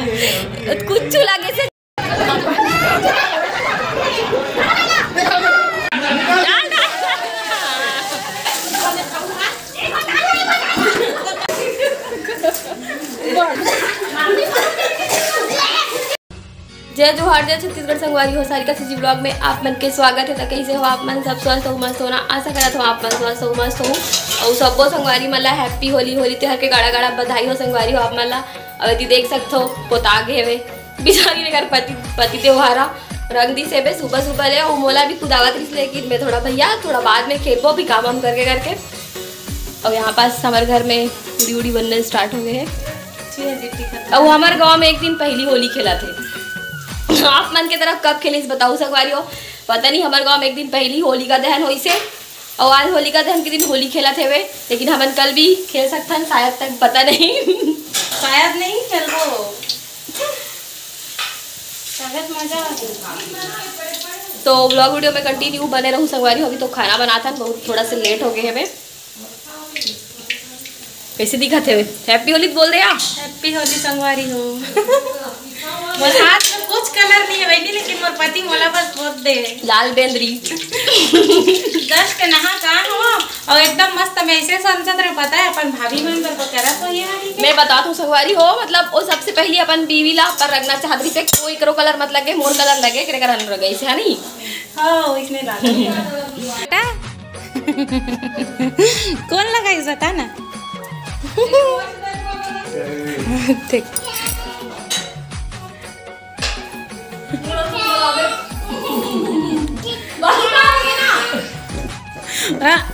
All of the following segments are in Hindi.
कुछ लगे से जय जोहार, जय छत्तीसगढ़ संगवारी हो सारिका सिजी ब्लॉग में आप मन के स्वागत है। तो कैसे हो आप मन? सब स्वस्थ हो, मस्त होना आशा करत हो आप मन स्वस्थ हो, मस्त हो। और सबो संगवारी मन ला हैप्पी होली। होली त्योहार के गाड़ा गाड़ा बधाई हो संगवारी हो आप मन ला। अब यदि देख सकते हो पोता गे हवे बिचारी ने घर पति त्योहारा रंग दी से सुबह सुबह ले और मोला भी खुदावत रही, लेकिन मैं थोड़ा भैया थोड़ा बाद में खेलबो भी काम वाम करके। और यहाँ पास हमारे घर में उड़ी उड़ी बनने स्टार्ट हो गए हैं। और हमारे गाँव में एक दिन पहली होली खेला थे। आप मन के तरफ कब खेले बताओ संगवारी हो? पता नहीं, हमारे गांव में एक दिन पहली होली का दहन हुई से और आज होली का दहन के दिन होली खेला थे वे, लेकिन हमन कल भी खेल सकते हैं शायद, तक पता नहीं शायद नहीं खेलो मजा। तो ब्लॉग वीडियो में कंटिन्यू बने रहूँ संगवारी हो। अभी तो खाना बनाता बहुत थोड़ा सा लेट हो गए हमें। कैसे दिखा थे? हैप्पी होली बोल दे। हैप्पी होली संगवारी हो। मोर हाथ में कुछ कलर नहीं है वैनी, लेकिन मोर पति मोला बस बहुत दे लाल बेंद्री जस्ट नहा कहाँ हो और एकदम मस्त में ऐसे संसद रहे। पता है अपन भाभी मन पर करा तो ये वाली मैं बता दूं संगवारी हो, मतलब वो सबसे पहले अपन बीवी ला पर रंगना चाहती से कोई करो कलर मत लगे, मोर कलर लगे करे कर रंग ऐसे है नहीं। हां इसने डाला कौन लगाई बता ना ठीक।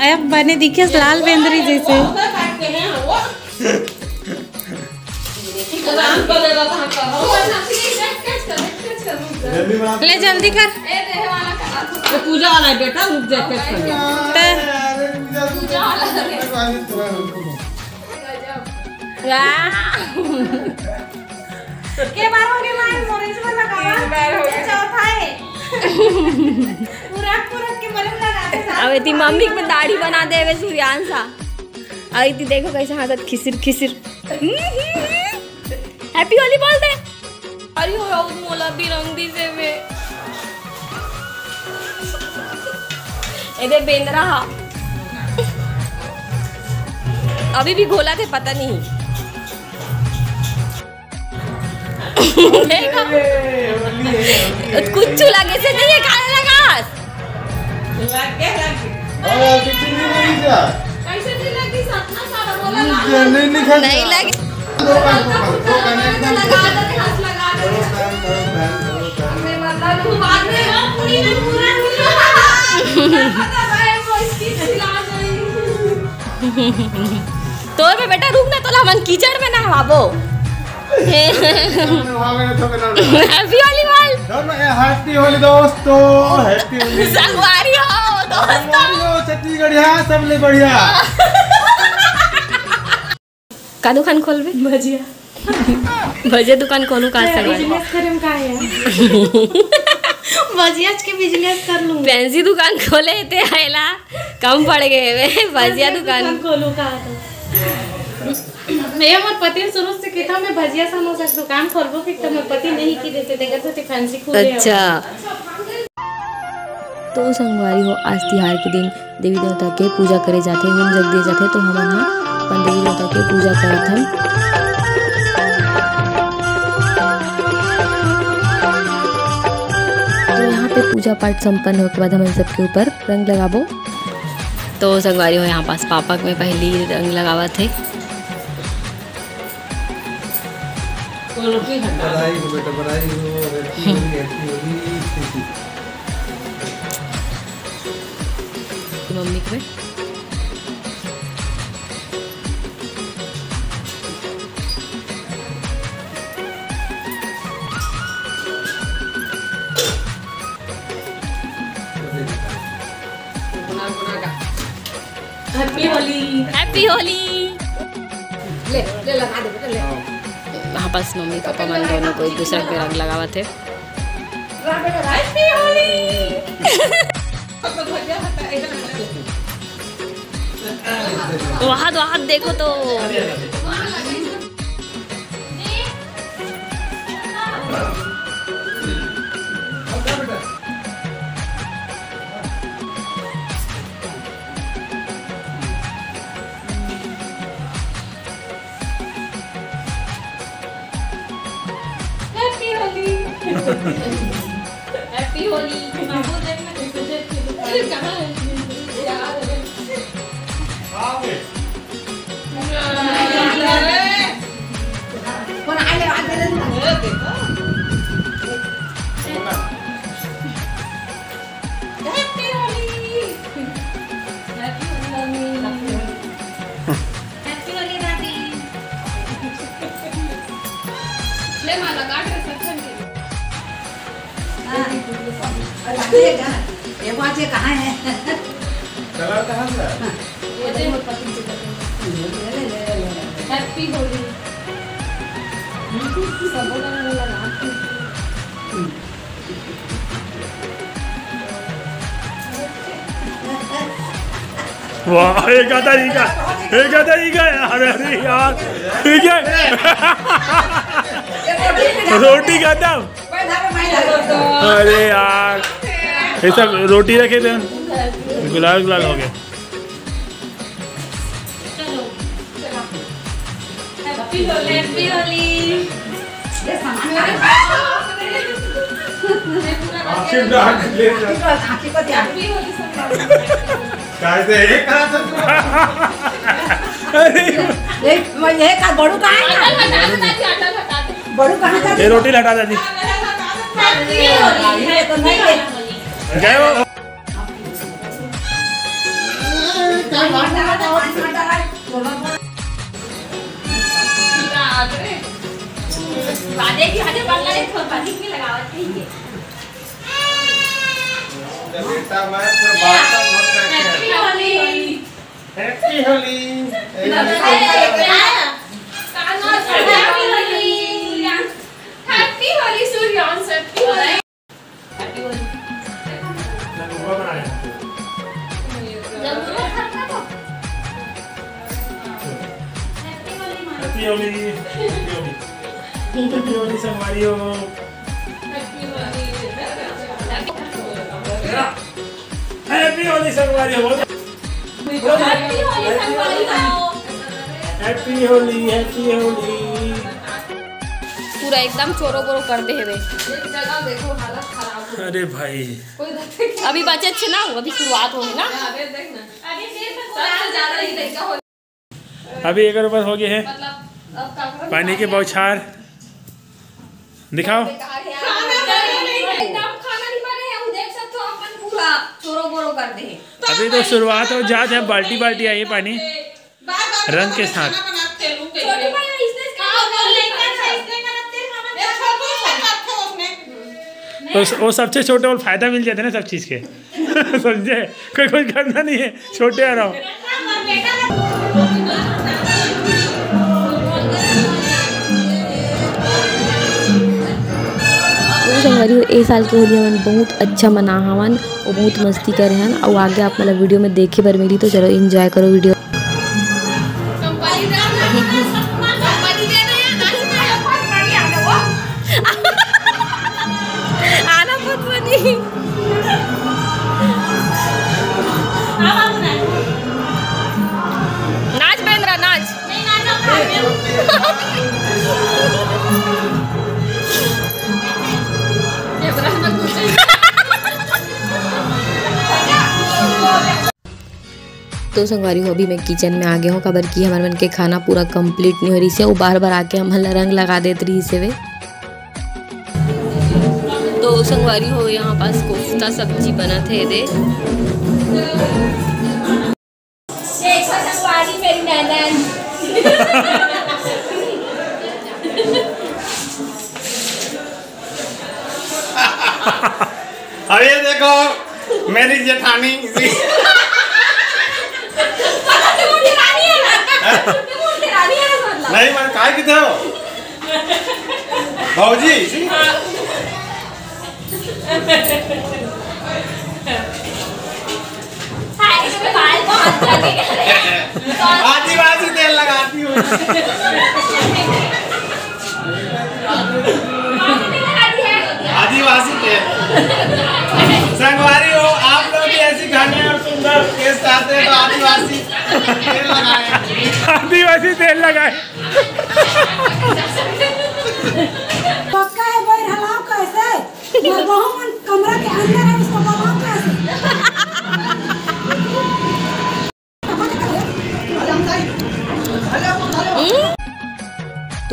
अब बने दिखे लाल बेंद्री जैसे। ले जल्दी कर। पूजा वाला है बेटा, रुक जा के बार हो गए माय मोरेज में लगावा बार हो गया चौथा है पूरा के मरम लगाते साथ। अब इतनी मम्मी में दाढ़ी बना दे वे सूर्यान सा। अब इतनी देखो कैसे हाथ खिसिर खिसिर। हैप्पी होली बोल दे। अरे हो मोला भी रंग दी से वे एदे बेंद्रा अभी भी घोला थे पता नहीं। कुछ लगे से नहीं है काले लगास लगे कैसे नहीं लगी सतना सारा बोला नहीं लगे लगा दे हाथ लगा दे मतलब बाद में पूरी में पूरा पता है वो इसकी खिला गई। तोर पे बेटा रुक ना, तो हमन कीचड़ में ना हवाबो। हैप्पी होली बोल। हैप्पी होली दोस्तों, हैप्पी होली संगवारी हो दोस्तों, छत्तीसगढ़िया सब ले बढ़िया। का दुकान खोलबे? भजिया दुकान खोलू का संगवारी? बिजनेस करम का है भजिया के बिजनेस कर लूं। फैंसी दुकान खोले थे आइला कम पड़ गए वे भजिया दुकान खोलू का। मैं मोर पति शुरू से कहता मैं भजिया समोसा दुकान खोलबो कि तो मोर पति नहीं की देते देखत थे फैंसी खोले। अच्छा तो संगवारी हो, आज तिहार के दिन देवी देवता के पूजा करे जाते, होम जग दिए जाते। तो हमन हा अपन देवी देवता के पूजा करत हन। तो यहाँ पे पूजा पाठ संपन्न होने के बाद हम सबके ऊपर रंग लगाबो। तो संगवारी हो यहाँ पास पापा में पहली रंग लगावा थे। बधाई हो बेटा, बधाई हो। Happy Holi, happy Holi. Mummy के हैप्पी होली, हैप्पी होली। ले लगा दे बेटा ले। वहाँ पास मम्मी पापा मन दोनों को एक दूसरे के रंग लगावा थे। हैप्पी होली। वहाँ देखो तो हैप्पी होली। बाबू देखना कैसे देखते कहाँ है? यार कौन आए आज दे हैप्पी होली दादी। ले माला काट रिसेप्शन के लिए। ये वहाँ से कहाँ है? कलर कहाँ से है? हैप्पी होली। वाह एक आधा ही का यार। अरे यार ठीक है रोटी खाता। अरे यार ये सब रोटी रखे थे गुलाल गुलाल हो गए। Happy Holi happy Holi. आखिर डाल ले जा। कैसे एक करा था? अरे ये का बड़ू कहाँ है? बड़ू कहाँ था? ये रोटी हटा दादी ये तो नहीं है। गए वो। बेटा मैं फिर बात का मत करके। Happy Holi happy Holi. Happy Holi Suryansh. Happy Holi. Happy Holi संगवारी हो। हैप्पी होली संगवारी हो। Happy Holi happy Holi. पूरा एकदम चोरो बोरो कर दे वे। जगह देखो हालत खराब। अरे भाई अभी बचत से ना हो, अभी शुरुआत होगी ना। अभी देर तक ज्यादा ही तरीका हो। अभी 1 रुपये हो गए हैं। मतलब अब पानी के बौछार दिखाओ। एकदम खाना नहीं बने हैं, देख सकते हो अपन पूरा चोरो बोरो कर दे। अभी तो शुरुआत हो जात है। बाल्टी बाल्टी आई है पानी रंग के साथ। छोटी भाई इसने तो वो सबसे छोटे और फायदा मिल जाता है ना सब चीज़ के। समझे कोई कुछ करना नहीं है छोटे आ रहा हूँ। संगवारी ए साल के होली हमन बहुत अच्छा मना हवन और बहुत मस्ती करे हन। और आगे आप मतलब वीडियो में देखे बर मिली तो चलो एंजॉय करो वीडियो। आना बहुत बनी। नाच बेंद्रा नाच। तो संगवारी हो अभी मैं किचन में आ गया हूँ। खबर की हमारे मन के खाना पूरा कंप्लीट नहीं हो रही से वो बार बार आके हम रंग लगा देते रही से वे। तो संगवारी हो यहाँ पास कोफ्ता सब्जी बना थे दे। संगवारी मेरी नैनन। अरे देखो मेरी जेठानी नहीं मैं काय की थे भाजी आदिवासी तेल लगाती हूँ। आदिवासी तेल। संगवारी हो आप लोग भी ऐसी घने और सुंदर केस चाहते हैं तो आदिवासी तेल लगाए। आदिवासी तेल लगाए। पक्का है भाई हलाओ कैसे?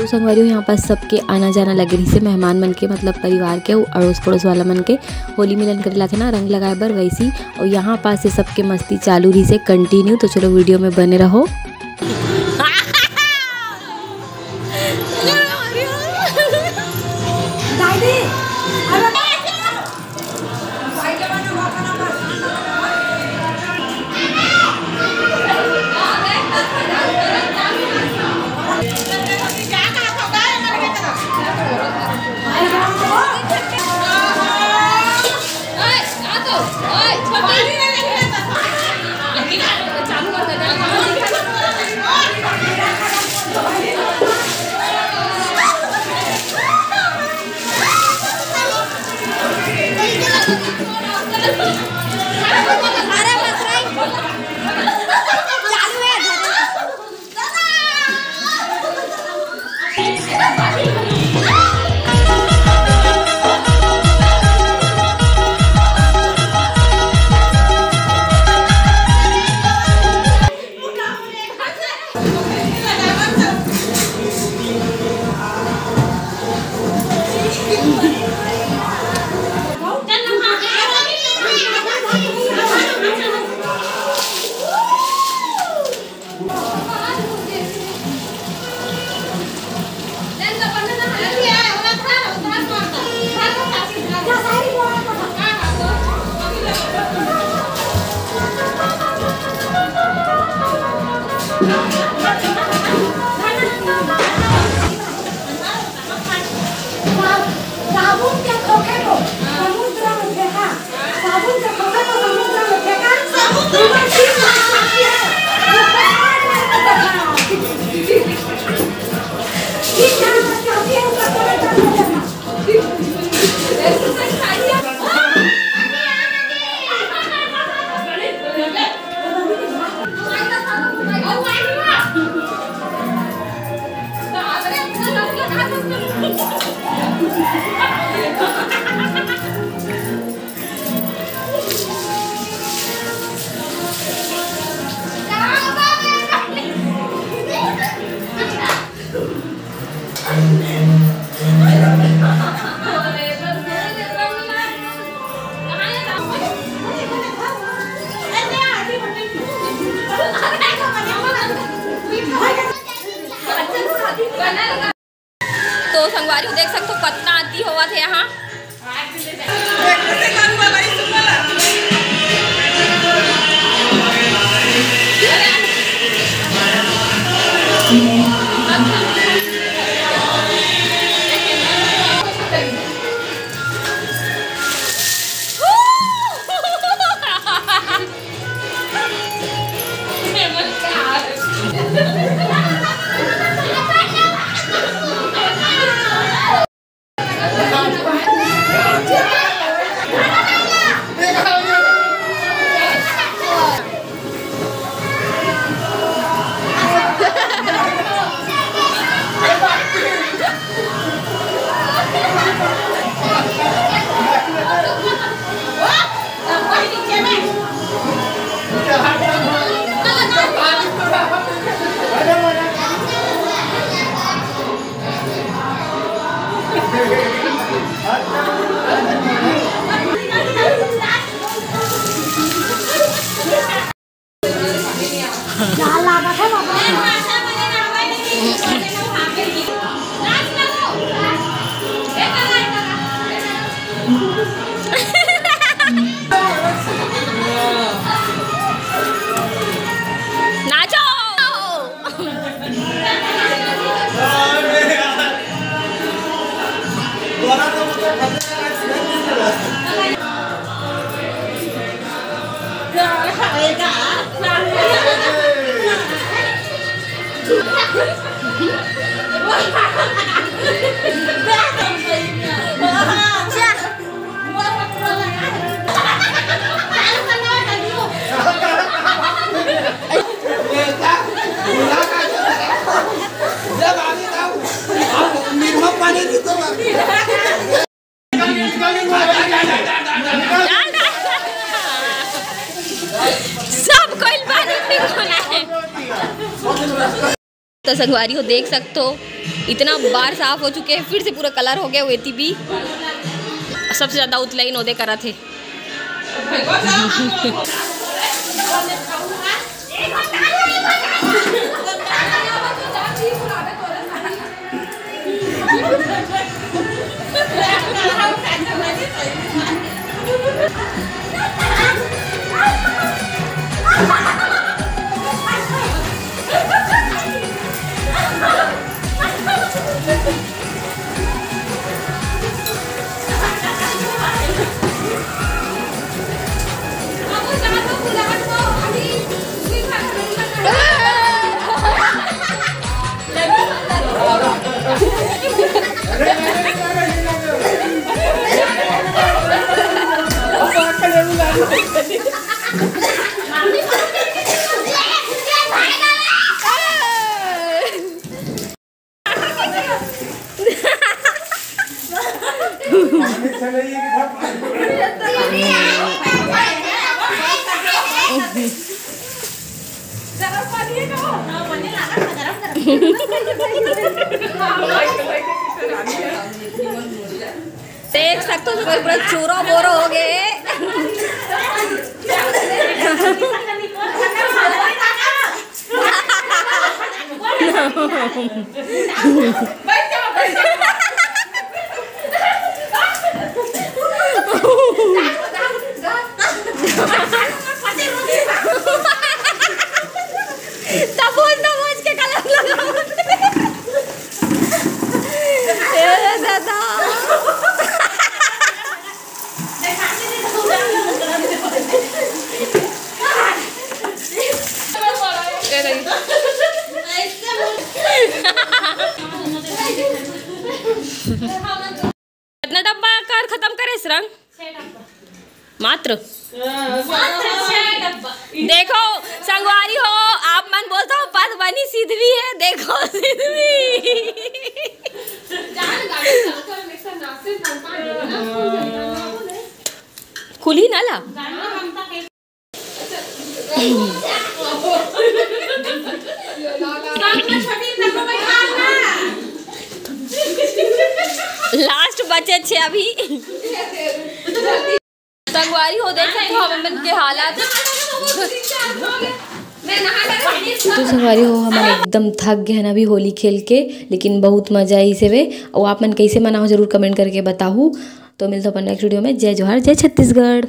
संगवारी हो यहाँ पास सबके आना जाना लगे रही से, मेहमान मन के मतलब परिवार के अड़ोस पड़ोस वाला मन के होली मिलन करेला थे ना रंग लगाए बर वैसी। और यहाँ पास से सबके मस्ती चालू रही से कंटिन्यू। तो चलो वीडियो में बने रहो। तो संगवारी देख सकते हो कितना आती हुआ थे यहाँ। सब कोई पानी नहीं खोला है। तो संगवारी हो देख सकते हो इतना बार साफ हो चुके हैं, फिर से पूरा कलर हो गया हुए थी भी। सबसे ज़्यादा उतलाई नोदे करा थे। देख सकते हो पूरा चूरो बोरो हो गए। तबोज के कलम लगाओ। दादा कितना डब्बा कर खत्म करे इस रंग मात्र। देखो संगवारी हो आप मन बोलता हो पास बनी सिद्धवी है। देखो सिद्धवी खुली ना ला। लास्ट बचे छे अभी। संगवारी हो देख सकते हो हम के हालात। तो संगवारी हो हम एकदम थक गए ना भी होली खेल के, लेकिन बहुत मजा आई से वे। और आप मन कैसे मनाओ जरूर कमेंट करके बताओ। तो मिलते हैं अपन नेक्स्ट वीडियो में। जय जोहार, जय छत्तीसगढ़।